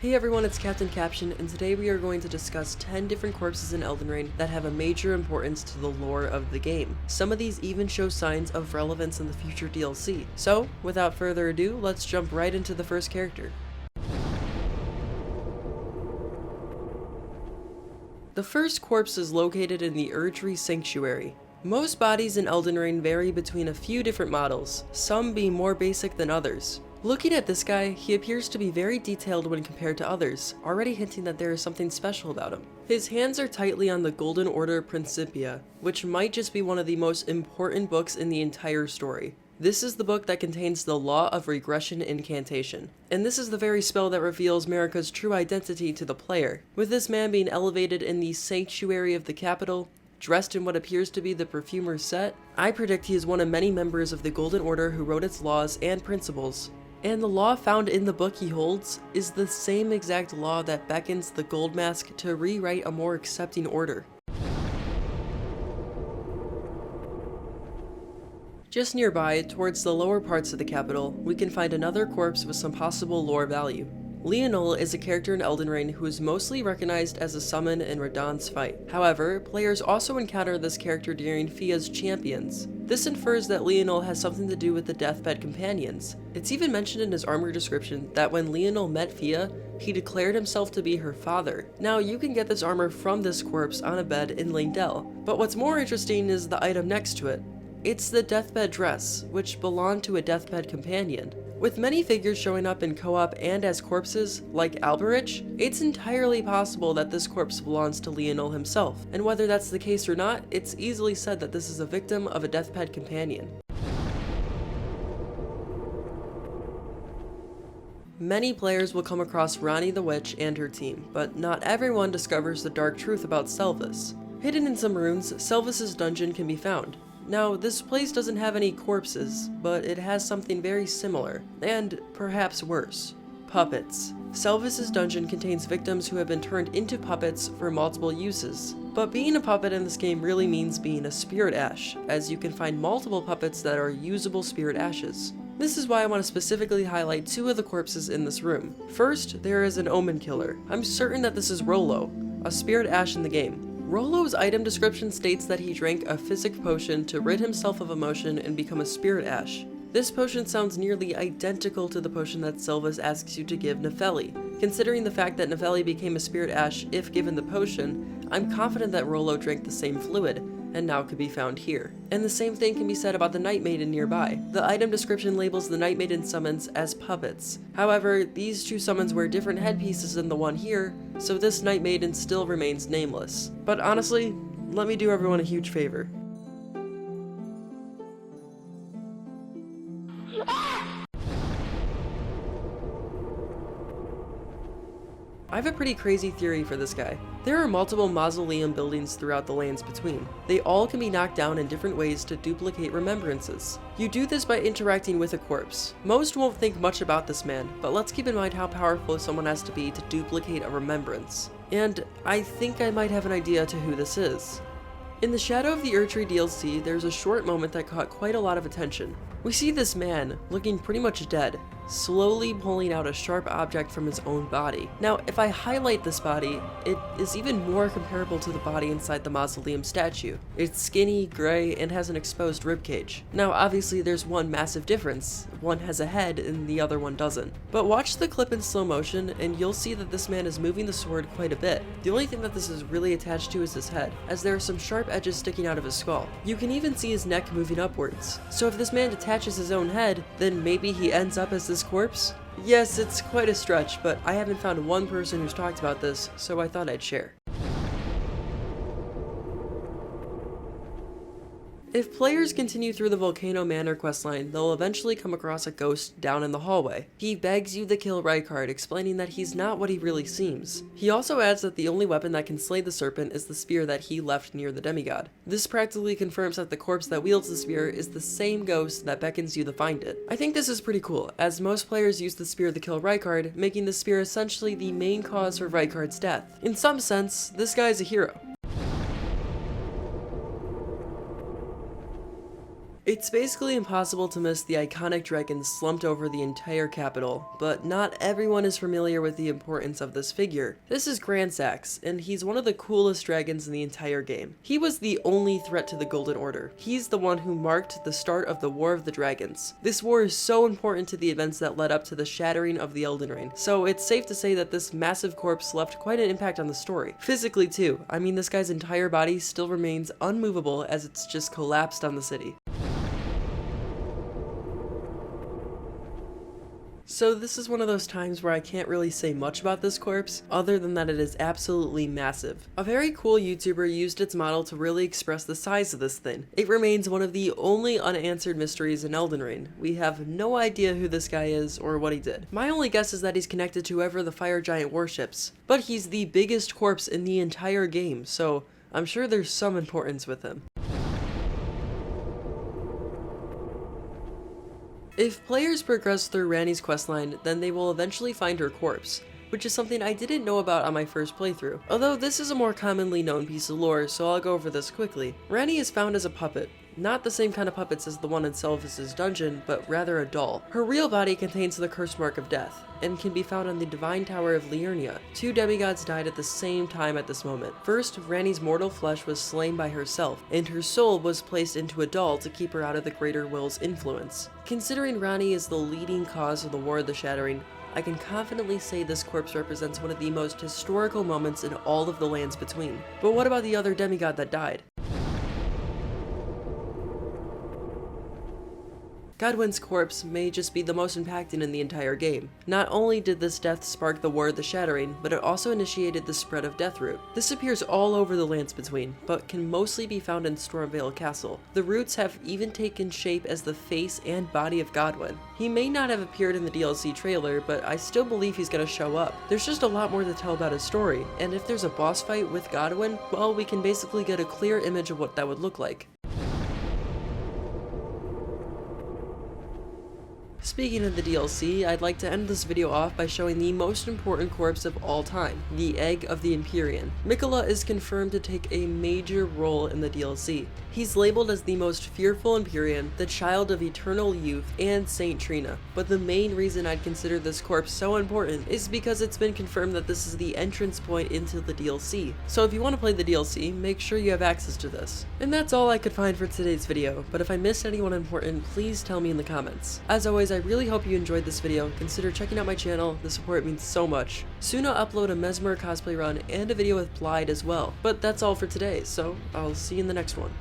Hey everyone, it's capt.caption, and today we are going to discuss 10 different corpses in Elden Ring that have a major importance to the lore of the game. Some of these even show signs of relevance in the future DLC. So, without further ado, let's jump right into the first character. The first corpse is located in the Erdtree Sanctuary. Most bodies in Elden Ring vary between a few different models, some being more basic than others. Looking at this guy, he appears to be very detailed when compared to others, already hinting that there is something special about him. His hands are tightly on the Golden Order Principia, which might just be one of the most important books in the entire story. This is the book that contains the Law of Regression Incantation, and this is the very spell that reveals Marika's true identity to the player. With this man being elevated in the sanctuary of the capital, dressed in what appears to be the perfumer's set, I predict he is one of many members of the Golden Order who wrote its laws and principles. And the law found in the book he holds is the same exact law that beckons the Gold Mask to rewrite a more accepting order. Just nearby, towards the lower parts of the capital, we can find another corpse with some possible lore value. Leyndell is a character in Elden Ring who is mostly recognized as a summon in Radahn's fight. However, players also encounter this character during Fia's Champions. This infers that Leyndell has something to do with the deathbed companions. It's even mentioned in his armor description that when Leyndell met Fia, he declared himself to be her father. Now, you can get this armor from this corpse on a bed in Leyndell, but what's more interesting is the item next to it. It's the deathbed dress, which belonged to a deathbed companion. With many figures showing up in co-op and as corpses, like Alberich, it's entirely possible that this corpse belongs to Leyndell himself, and whether that's the case or not, it's easily said that this is a victim of a deathbed companion. Many players will come across Ranni the Witch and her team, but not everyone discovers the dark truth about Selvis. Hidden in some ruins, Selvis's dungeon can be found. Now, this place doesn't have any corpses, but it has something very similar, and perhaps worse. Puppets. Selvis's dungeon contains victims who have been turned into puppets for multiple uses. But being a puppet in this game really means being a spirit ash, as you can find multiple puppets that are usable spirit ashes. This is why I want to specifically highlight two of the corpses in this room. First, there is an omen killer. I'm certain that this is Rollo, a spirit ash in the game. Rollo's item description states that he drank a physic potion to rid himself of emotion and become a spirit ash. This potion sounds nearly identical to the potion that Selvis asks you to give Nefeli. Considering the fact that Nefeli became a spirit ash if given the potion, I'm confident that Rollo drank the same fluid, and now could be found here. And the same thing can be said about the Night Maiden nearby. The item description labels the Night Maiden summons as puppets. However, these two summons wear different headpieces than the one here, so this Night Maiden still remains nameless. But honestly, let me do everyone a huge favor. I have a pretty crazy theory for this guy. There are multiple mausoleum buildings throughout the lands between. They all can be knocked down in different ways to duplicate remembrances. You do this by interacting with a corpse. Most won't think much about this man, but let's keep in mind how powerful someone has to be to duplicate a remembrance. And I think I might have an idea to who this is. In the Shadow of the Erdtree DLC, there's a short moment that caught quite a lot of attention. We see this man, looking pretty much dead, slowly pulling out a sharp object from his own body. Now, if I highlight this body, it is even more comparable to the body inside the mausoleum statue. It's skinny, gray, and has an exposed ribcage. Now, obviously there's one massive difference. One has a head and the other one doesn't. But watch the clip in slow motion and you'll see that this man is moving the sword quite a bit. The only thing that this is really attached to is his head, as there are some sharp edges sticking out of his skull. You can even see his neck moving upwards. So if this man detaches his own head, then maybe he ends up as this corpse? Yes, it's quite a stretch, but I haven't found one person who's talked about this, so I thought I'd share. If players continue through the Volcano Manor questline, they'll eventually come across a ghost down in the hallway. He begs you to kill Rykard, explaining that he's not what he really seems. He also adds that the only weapon that can slay the serpent is the spear that he left near the demigod. This practically confirms that the corpse that wields the spear is the same ghost that beckons you to find it. I think this is pretty cool, as most players use the spear to kill Rykard, making the spear essentially the main cause for Rykard's death. In some sense, this guy's a hero. It's basically impossible to miss the iconic dragon slumped over the entire capital, but not everyone is familiar with the importance of this figure. This is Grandsax, and he's one of the coolest dragons in the entire game. He was the only threat to the Golden Order. He's the one who marked the start of the War of the Dragons. This war is so important to the events that led up to the shattering of the Elden Ring, so it's safe to say that this massive corpse left quite an impact on the story. Physically too, I mean this guy's entire body still remains unmovable as it's just collapsed on the city. So this is one of those times where I can't really say much about this corpse, other than that it is absolutely massive. A very cool YouTuber used its model to really express the size of this thing. It remains one of the only unanswered mysteries in Elden Ring. We have no idea who this guy is or what he did. My only guess is that he's connected to whoever the fire giant worships, but he's the biggest corpse in the entire game, so I'm sure there's some importance with him. If players progress through Ranni's questline, then they will eventually find her corpse, which is something I didn't know about on my first playthrough. Although this is a more commonly known piece of lore, so I'll go over this quickly. Ranni is found as a puppet. Not the same kind of puppets as the one in Selvus' dungeon, but rather a doll. Her real body contains the curse mark of death, and can be found on the Divine Tower of Liurnia. Two demigods died at the same time at this moment. First, Ranni's mortal flesh was slain by herself, and her soul was placed into a doll to keep her out of the Greater Will's influence. Considering Ranni is the leading cause of the War of the Shattering, I can confidently say this corpse represents one of the most historical moments in all of the lands between. But what about the other demigod that died? Godwyn's corpse may just be the most impacting in the entire game. Not only did this death spark the War of the Shattering, but it also initiated the spread of Deathroot. This appears all over the lands between, but can mostly be found in Stormvale Castle. The roots have even taken shape as the face and body of Godwyn. He may not have appeared in the DLC trailer, but I still believe he's gonna show up. There's just a lot more to tell about his story, and if there's a boss fight with Godwyn, well, we can basically get a clear image of what that would look like. Speaking of the DLC, I'd like to end this video off by showing the most important corpse of all time, the Egg of the Empyrean. Miquella is confirmed to take a major role in the DLC. He's labeled as the most fearful Empyrean, the child of eternal youth, and Saint Trina. But the main reason I'd consider this corpse so important is because it's been confirmed that this is the entrance point into the DLC. So if you want to play the DLC, make sure you have access to this. And that's all I could find for today's video, but if I missed anyone important, please tell me in the comments. As always, I really hope you enjoyed this video. Consider checking out my channel, the support means so much. Soon I'll upload a Mesmer cosplay run and a video with Blyde as well. But that's all for today, so I'll see you in the next one.